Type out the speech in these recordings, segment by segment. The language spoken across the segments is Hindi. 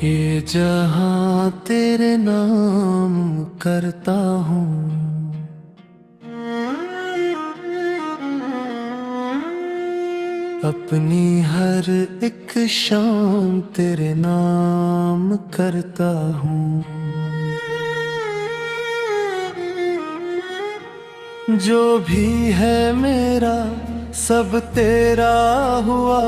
ये जहां तेरे नाम करता हूँ, अपनी हर एक शाम तेरे नाम करता हूँ। जो भी है मेरा सब तेरा हुआ,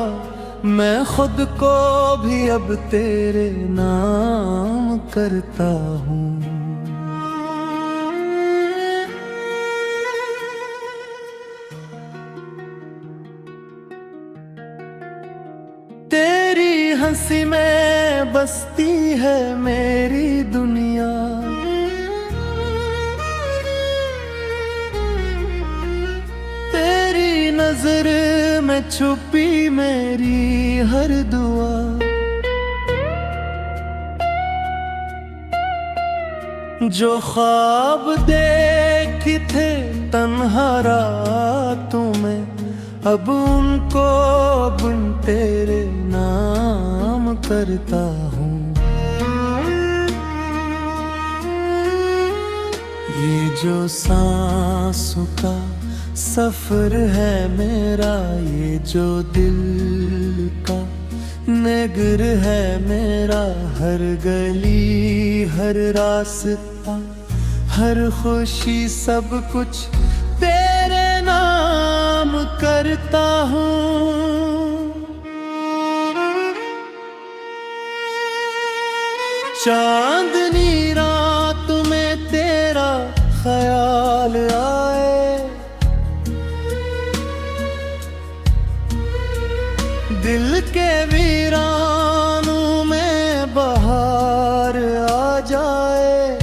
मैं खुद को भी अब तेरे नाम करता हूँ। तेरी हंसी में बसती है मेरी दुनिया, तेरी नजर में छुपी मेरी हर दुआ। जो ख्वाब देखी थे तन्हा रातों में, अब उनको बुन तेरे नाम करता हूँ। ये जो सांसों का सफर है मेरा, ये जो दिल का नगर है मेरा, हर गली हर रास्ता हर खुशी सब कुछ तेरे नाम करता हूँ। चांदनी रात में तेरा ख्याल आए, दिल के वीरानों में बहार आ जाए।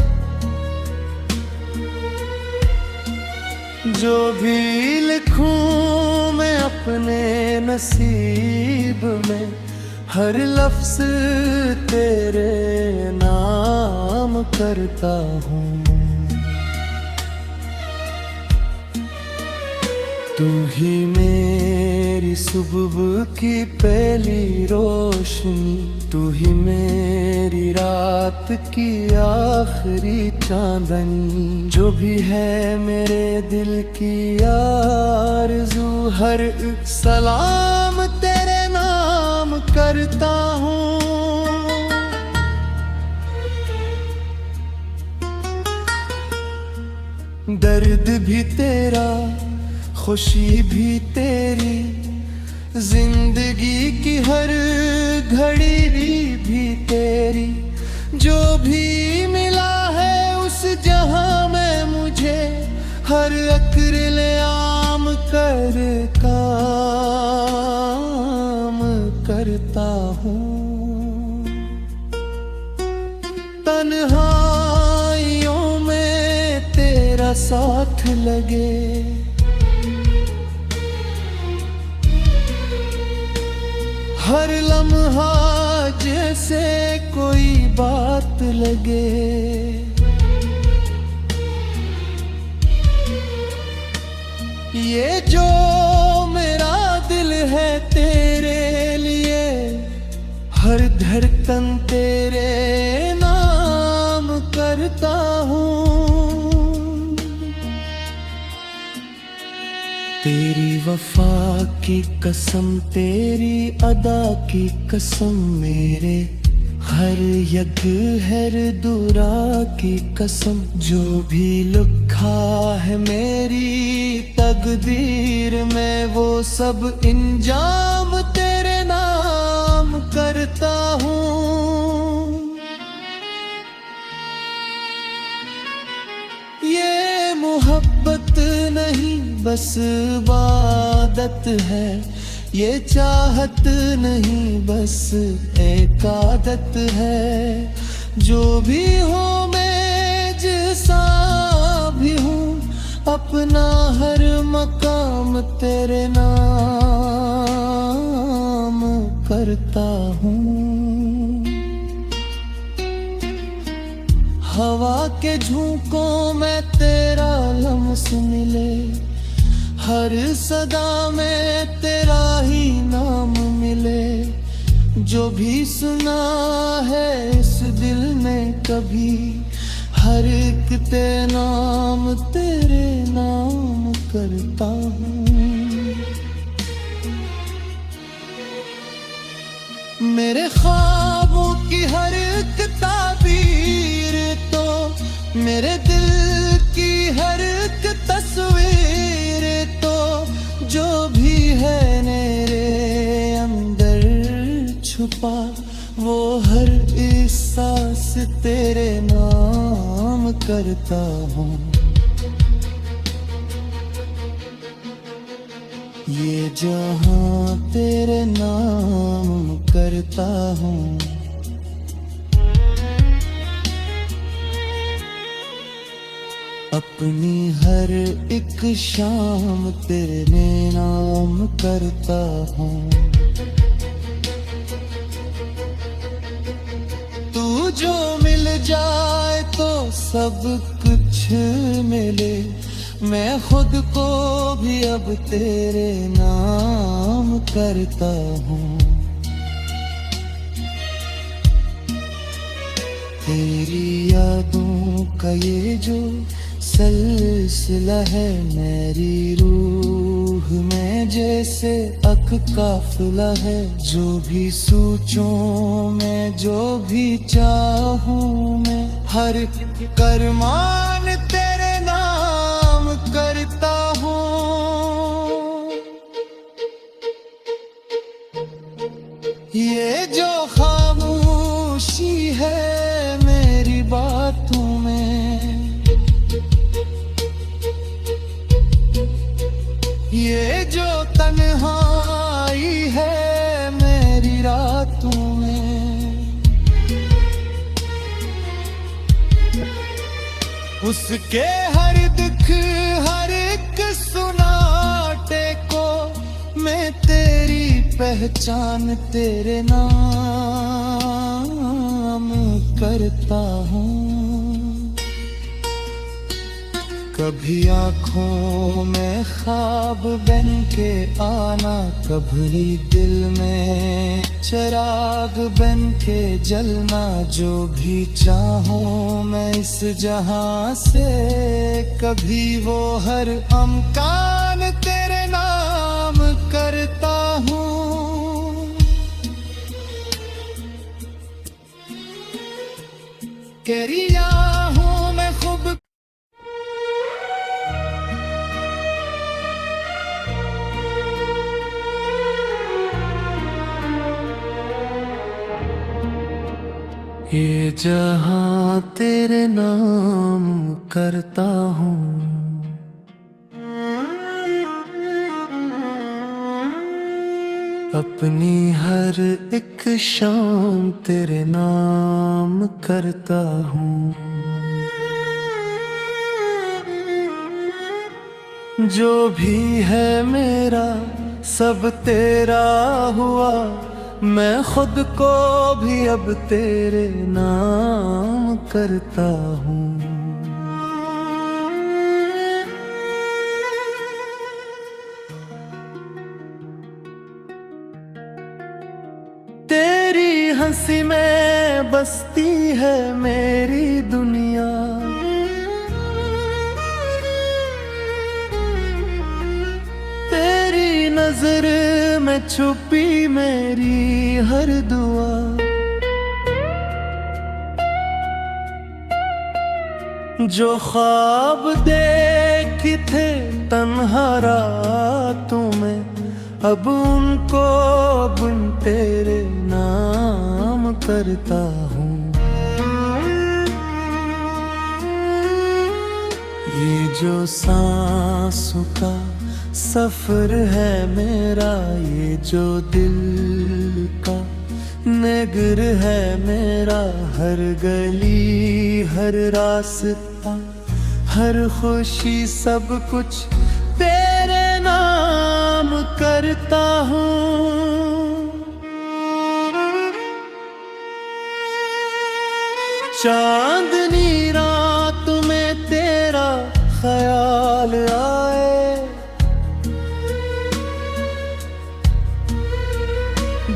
जो भी लिखूं मैं अपने नसीब में, हर लफ्ज तेरे नाम करता हूँ। तू ही मेरी सुबह की पहली रोशनी, तू ही मेरी रात की आखिरी चांदनी। जो भी है मेरे दिल की आरज़ू, हर एक सलाम तेरे नाम करता हूँ। दर्द भी तेरा, खुशी भी तेरी, जिंदगी की हर घड़ी भी तेरी। जो भी मिला है उस जहां में मुझे, हर अक्र आम कर काम करता हूँ। तन्हाइयों में तेरा साथ लगे, हर लम्हा जैसे कोई बात लगे। ये जो मेरा दिल है तेरे लिए, हर धड़कन तेरे नाम करता हूँ। तेरी वफा की कसम, तेरी अदा की कसम, मेरे हर यग हर दुरा की कसम। जो भी लिखा है मेरी तकदीर में, वो सब इंजाम तेरे नाम करता हूँ। ये मोहब्बत नहीं बस इबादत है, ये चाहत नहीं बस एक आदत है। जो भी हो मैं जैसा भी हूँ, अपना हर मकाम तेरे नाम करता हूँ। हवा के झोंकों में तेरा लम्स मिले, हर सदा में तेरा ही नाम मिले। जो भी सुना है इस दिल में कभी, हर एक ते नाम तेरे नाम करता हूँ। मेरे ख्वाबों की हर एक ताबीर तो, मेरे दिल की हर एक तस्वीर तो, जो भी है मेरे अंदर छुपा, वो हर एहसास तेरे नाम करता हूँ। ये जहां तेरे नाम करता हूँ। अपनी हर एक शाम तेरे नाम करता हूँ। तू जो मिल जाए तो सब कुछ मिले, मैं खुद को भी अब तेरे नाम करता हूँ। तेरी यादों का ये जो सिलसिला है, मेरी रूह में जैसे अक काफिला है। जो भी सोचूं मैं, जो भी चाहूं मैं, हर करमान तेरे नाम करता हूँ। ये जो खामोशी है मेरी बातों में, ये जो तन्हाई है मेरी रातों में, उसके हर दुख हर एक सुनाटे को मैं तेरी पहचान तेरे नाम करता हूँ। कभी आँखों में ख्वाब बन के आना, कभी दिल में चिराग बन के जलना। जो भी चाहूँ मैं इस जहां से, कभी वो हर अमकान तेरे नाम करता हूँ। तेरी आहों में खूब ये जहां तेरे नाम करता हूँ। अपनी हर एक शाम तेरे नाम करता हूँ। जो भी है मेरा सब तेरा हुआ, मैं खुद को भी अब तेरे नाम करता हूँ। तेरी हंसी में बसती है मेरी दुनिया, तेरी नजर में छुपी मेरी हर दुआ। जो ख्वाब देखी थे तन्हा रातों में, अब उनको बुन तेरे नाम करता हूँ। ये जो सांसों का सफर है मेरा, ये जो दिल का नगर है मेरा, हर गली हर रास्ता हर खुशी सब कुछ तेरे नाम करता हूँ। चांदनी रात में तेरा ख्याल आए,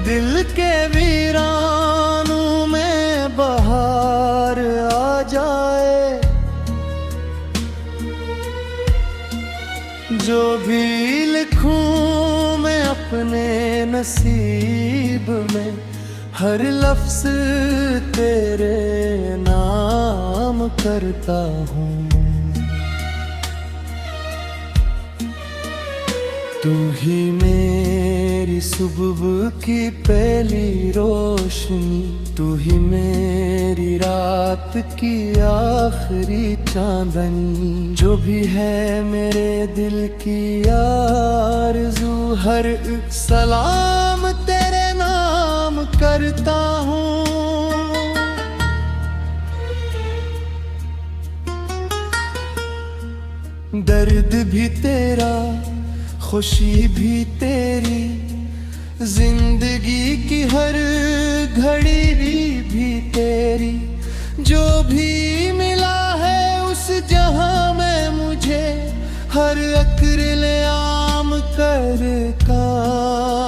दिल के भी जो भी लिखूं मैं अपने नसीब में, हर लफ्ज तेरे नाम करता हूँ। तू ही मेरी सुबह की पहली रोशनी, तू ही मेरी रात की आखिरी चांदनी। जो भी है मेरे दिल की आरज़ू, हर एक सलाम तेरे नाम करता हूँ। दर्द भी तेरा, खुशी भी तेरी, जिंदगी की हर घड़ी भी तेरी। जो भी मिला है उस जहां में मुझे, हर अक्र आम कर काम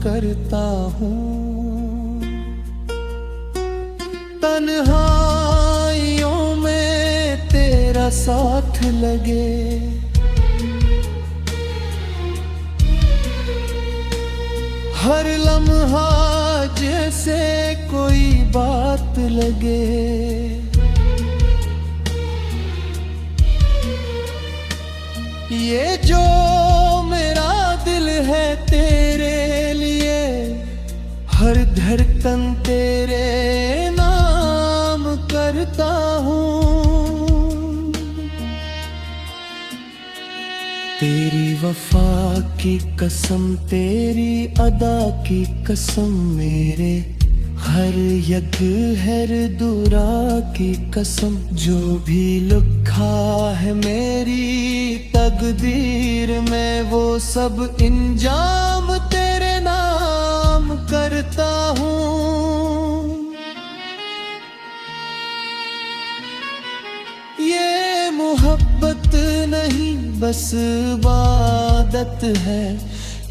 करता हूँ। तन्हाइयों में तेरा साथ लगे, हर लम्हा जैसे कोई बात लगे। ये जो मेरा दिल है तेरे लिए, हर धड़कन तेरे नाम करता हूँ। तेरी वफा की कसम, तेरी अदा की कसम, मेरे हर यग हर दुरा की कसम। जो भी लिखा है मेरी तकदीर में, वो सब इंजाम तेरे नाम करता हूँ। ये मोहब्बत नहीं बस इबादत है,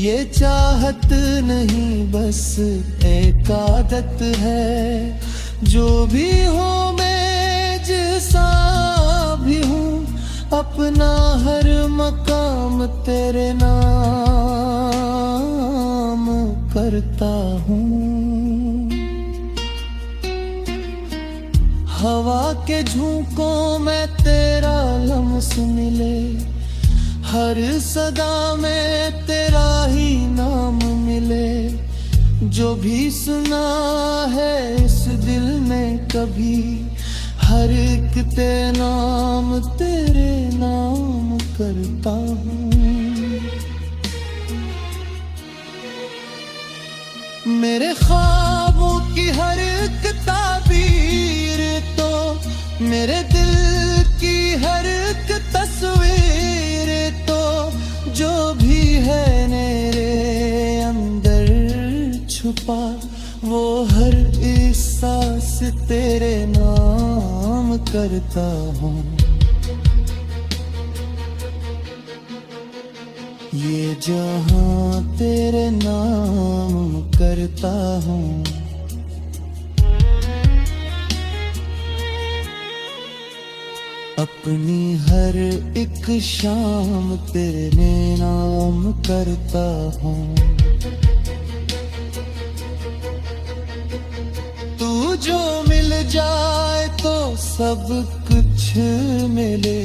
ये चाहत नहीं बस एक आदत है। जो भी हो मैं जैसा भी हूँ, अपना हर मकाम तेरे नाम करता हूँ। हवा के झोंकों में तेरा लम्स मिले, हर सदा में तेरा ही नाम मिले। जो भी सुना है इस दिल में कभी, हर एक नाम तेरे नाम करता हूँ। मेरे ख्वाबों की हर एक ताबीर तो, मेरे दिल की हर एक तस्वीर तो, जो भी है मेरे अंदर छुपा, वो हर एहसास तेरे नाम करता हूँ। ये जहां तेरे नाम करता हूँ। अपनी हर एक शाम तेरे नाम करता हूँ। तू जो मिल जाए तो सब कुछ मिले,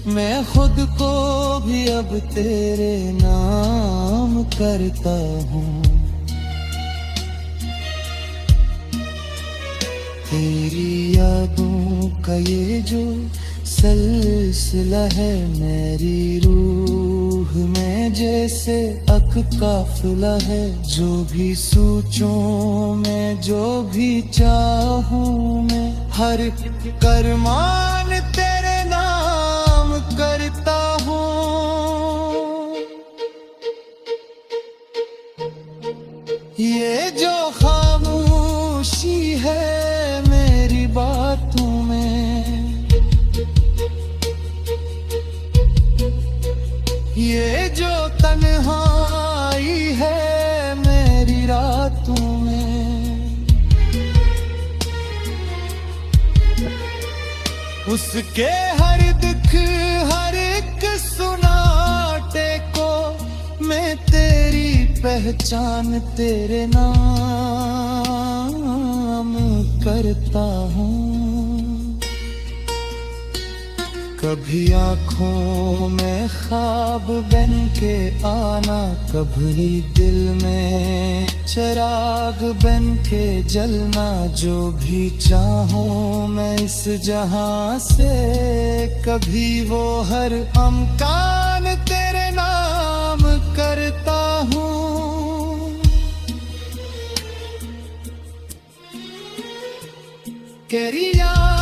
मैं खुद को भी अब तेरे नाम करता हूँ। तेरी यादों का ये जो सिलसिला है, मेरी रूह में जैसे अक काफिला है। जो भी सोचूं मैं, जो भी चाहूं मैं, हर करमान तेरे नाम करता हूँ। ये जो खामोशी है मेरी बातों में, ये जो तन्हाई है मेरी रातों में, उसके हर दुख हर एक मैं तेरी पहचान तेरे नाम करता हूँ। कभी आँखों में ख्वाब बन के आना, कभी दिल में चिराग बन के जलना। जो भी चाहूँ मैं इस जहां से, कभी वो हर अमकान तेरे नाम करता हूँ। तेरी याद